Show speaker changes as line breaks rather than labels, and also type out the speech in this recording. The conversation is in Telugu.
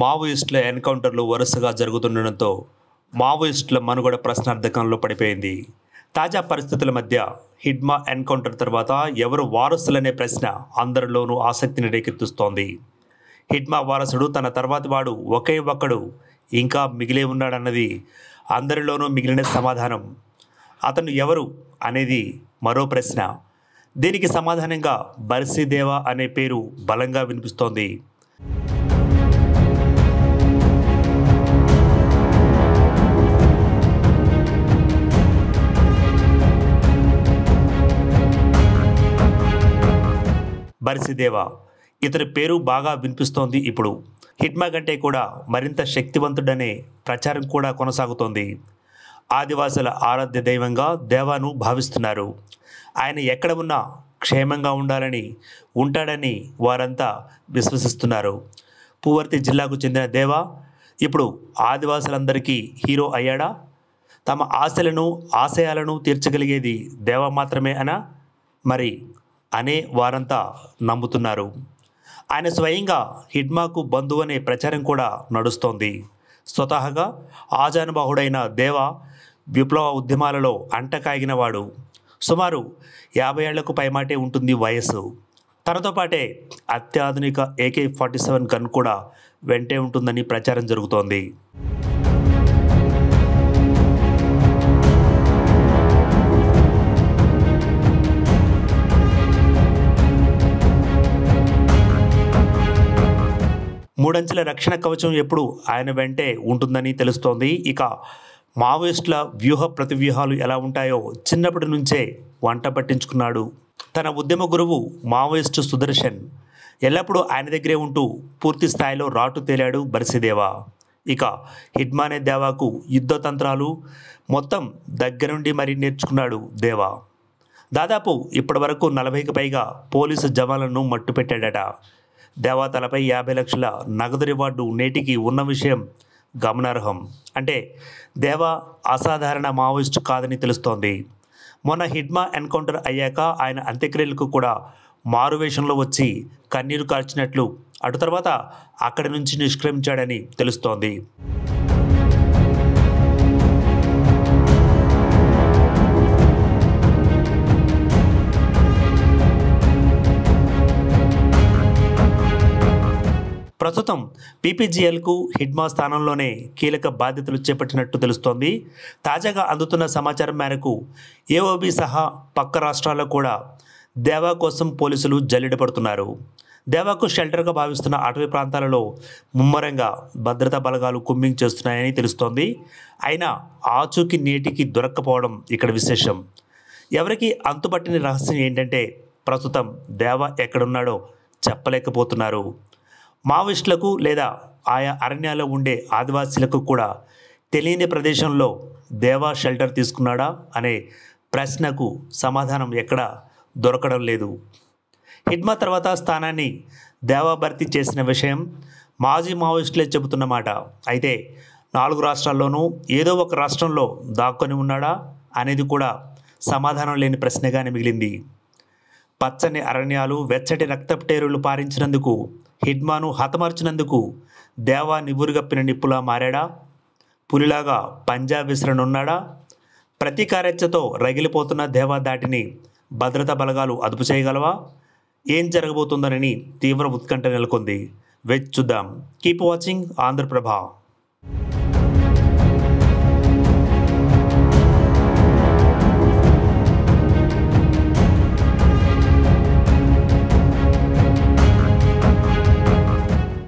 మావోయిస్టుల ఎన్కౌంటర్లు వరుసగా జరుగుతుండడంతో మావోయిస్టుల మనుగడ ప్రశ్నార్థకంలో పడిపోయింది. తాజా పరిస్థితుల మధ్య హిడ్మా ఎన్కౌంటర్ తర్వాత ఎవరు వారసులనే ప్రశ్న అందరిలోనూ ఆసక్తిని రేకెత్తిస్తోంది. హిడ్మా వారసుడు తన తర్వాతి వాడు ఒకే ఒక్కడు ఇంకా మిగిలే ఉన్నాడన్నది అందరిలోనూ మిగిలిన సమాధానం. అతను ఎవరు అనేది మరో ప్రశ్న. దీనికి సమాధానంగా బర్సిదేవా అనే పేరు బలంగా వినిపిస్తోంది. బర్సిదేవా ఇతని పేరు బాగా వినిపిస్తోంది. ఇప్పుడు హిడ్మా కంటే కూడా మరింత శక్తివంతుడనే ప్రచారం కూడా కొనసాగుతోంది. ఆదివాసుల ఆరాధ్య దైవంగా దేవాను భావిస్తున్నారు. ఆయన ఎక్కడ ఉన్నా క్షేమంగా ఉంటాడని వారంతా విశ్వసిస్తున్నారు. పువర్తి జిల్లాకు చెందిన దేవా ఇప్పుడు ఆదివాసులందరికీ హీరో అయ్యాడా? తమ ఆశయాలను తీర్చగలిగేది దేవా మాత్రమే మరి అనే వారంతా నమ్ముతున్నారు. ఆయన స్వయంగా హిడ్మాకు బంధువు అనే ప్రచారం కూడా నడుస్తోంది. స్వతహాగా ఆజానుబాహుడైన దేవా విప్లవ ఉద్యమాలలో అంటకాగినవాడు. సుమారు 50 ఏళ్లకు పైమాటే ఉంటుంది వయస్సు. తనతో పాటే అత్యాధునిక AK-47 గన్ కూడా వెంటే ఉంటుందని ప్రచారం జరుగుతోంది. మూడంచెల రక్షణ కవచం ఎప్పుడు ఆయన వెంటే ఉంటుందని తెలుస్తోంది. ఇక మావోయిస్టుల వ్యూహ ప్రతివ్యూహాలు ఎలా ఉంటాయో చిన్నప్పటి నుంచే వంట పట్టించుకున్నాడు. తన ఉద్యమ గురువు మావోయిస్టు సుదర్శన్ ఎల్లప్పుడూ ఆయన దగ్గరే ఉంటూ పూర్తి స్థాయిలో రాటు తేలాడు బర్సిదేవా. ఇక హిడ్మా అనే దేవాకు యుద్ధ తంత్రాలు మొత్తం దగ్గరుండి మరీ నేర్చుకున్నాడు దేవా. దాదాపు ఇప్పటి వరకు 40కి పైగా పోలీసు జవాన్లను మట్టుపెట్టాడట. దేవా తలపై 50 లక్షల నగదు రివార్డు నేటికి ఉన్న విషయం గమనార్హం. అంటే దేవా అసాధారణ మావోయిస్టు కాదని తెలుస్తోంది. మొన్న హిడ్మా ఎన్కౌంటర్ అయ్యాక ఆయన అంత్యక్రియలకు కూడా మారువేషంలో వచ్చి కన్నీరు కార్చినట్లు, అటు తర్వాత అక్కడి నుంచి నిష్క్రమించాడని తెలుస్తోంది. ప్రస్తుతం PPGLకు హిడ్మా స్థానంలోనే కీలక బాధ్యతలు చేపట్టినట్టు తెలుస్తోంది. తాజాగా అందుతున్న సమాచారం మేరకు AOB సహా పక్క రాష్ట్రాల్లో కూడా దేవా కోసం పోలీసులు జల్లెడపడుతున్నారు. దేవాకు షెల్టర్గా భావిస్తున్న అటవీ ప్రాంతాలలో ముమ్మరంగా భద్రతా బలగాలు కుమ్మింగ్ చేస్తున్నాయని తెలుస్తోంది. అయినా ఆచూకీ నేటికి దొరక్కపోవడం ఇక్కడ విశేషం. ఎవరికి అంతుపట్టిన రహస్యం ఏంటంటే ప్రస్తుతం దేవా ఎక్కడున్నాడో చెప్పలేకపోతున్నారు. మావోయిస్టులకు లేదా ఆయా అరణ్యాల్లో ఉండే ఆదివాసీలకు కూడా తెలియని ప్రదేశంలో దేవా షెల్టర్ తీసుకున్నాడా అనే ప్రశ్నకు సమాధానం ఎక్కడా దొరకడం లేదు. హిడ్మా తర్వాత స్థానాన్ని దేవా భర్తీ చేసిన విషయం మాజీ మావోయిస్టులే చెబుతున్నమాట. అయితే 4 రాష్ట్రాల్లోనూ ఏదో ఒక రాష్ట్రంలో దాక్కొని ఉన్నాడా అనేది కూడా సమాధానం లేని ప్రశ్నగానే మిగిలింది. పచ్చని అరణ్యాలు, వెచ్చటి రక్తపు పారించినందుకు, హిడ్మాను హతమార్చినందుకు దేవా నివురుగప్పిన నిప్పులా మారాడా? పులిలాగా పంజా విసరనున్నాడా? ప్రతీకారేచ్ఛతో రగిలిపోతున్న దేవా దాటిని భద్రతా బలగాలు అదుపు చేయగలవా? ఏం జరగబోతుందోనని తీవ్ర ఉత్కంఠ నెలకొంది. వెయిట్ చూద్దాం. Keep watching Andhraprabha.